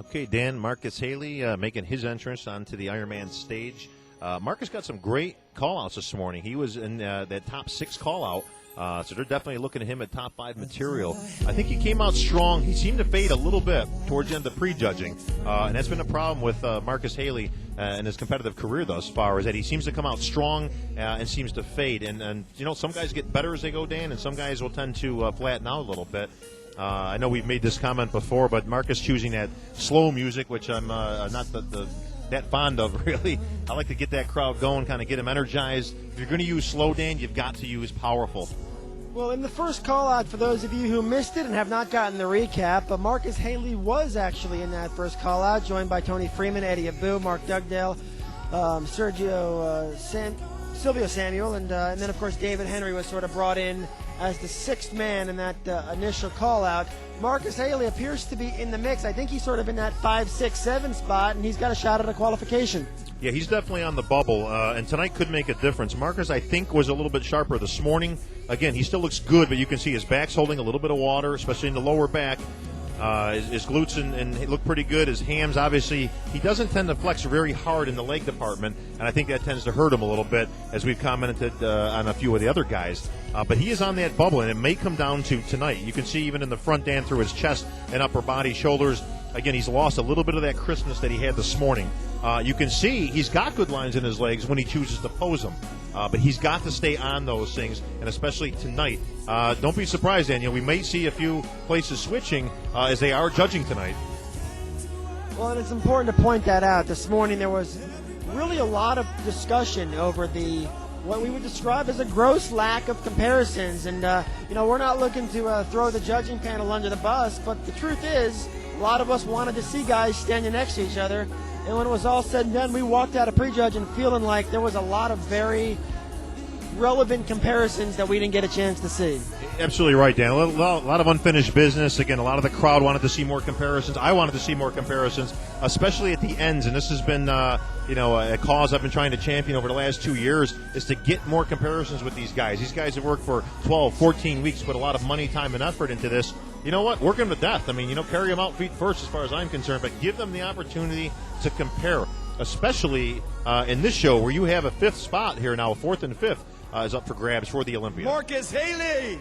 Okay, Dan, Marcus Haley making his entrance onto the Ironman stage. Marcus got some great call-outs this morning. He was in that top 6 call-out, so they're definitely looking at him at top 5 material. I think he came out strong. He seemed to fade a little bit towards the end of the prejudging, and that's been a problem with Marcus Haley in his competitive career thus far, is that he seems to come out strong and seems to fade. And you know, some guys get better as they go, Dan, and some guys will tend to flatten out a little bit. I know we've made this comment before, but Marcus choosing that slow music, which I'm not that fond of, really. I like to get that crowd going, kind of get them energized. If you're going to use slow, Dan, you've got to use powerful. Well, in the first call-out, for those of you who missed it and have not gotten the recap, Marcus Haley was actually in that first call-out, joined by Tony Freeman, Eddie Abu, Mark Dugdale, Silvio Samuel, and then, of course, David Henry was sort of brought in as the 6th man in that initial call-out. Marcus Haley appears to be in the mix. I think he's sort of in that 5, 6, 7 spot, and he's got a shot at a qualification. Yeah, he's definitely on the bubble, and tonight could make a difference. Marcus, I think, was a little bit sharper this morning. Again, he still looks good, but you can see his back's holding a little bit of water, especially in the lower back. His glutes and he look pretty good. His hams, obviously, he doesn't tend to flex very hard in the leg department, and I think that tends to hurt him a little bit, as we've commented on a few of the other guys. But he is on that bubble, and it may come down to tonight. You can see even in the front, Dan, through his chest and upper body, shoulders. Again, he's lost a little bit of that crispness that he had this morning. You can see he's got good lines in his legs when he chooses to pose them. But he's got to stay on those things, and especially tonight. Don't be surprised, Daniel. We may see a few places switching as they are judging tonight. Well, and it's important to point that out. This morning there was really a lot of discussion over what we would describe as a gross lack of comparisons. And, we're not looking to throw the judging panel under the bus, but the truth is a lot of us wanted to see guys standing next to each other. And when it was all said and done, we walked out of prejudging feeling like there was a lot of very relevant comparisons that we didn't get a chance to see. Absolutely right, Dan. A lot of unfinished business. Again, a lot of the crowd wanted to see more comparisons. I wanted to see more comparisons, especially at the ends. And this has been, a cause I've been trying to champion over the last 2 years, is to get more comparisons with these guys. These guys have worked for 12, 14 weeks, put a lot of money, time, and effort into this. You know what? Work them to death. I mean, carry them out feet first as far as I'm concerned, but give them the opportunity to compare, especially in this show where you have a 5th spot here now, 4th and 5th is up for grabs for the Olympia. Marcus Haley!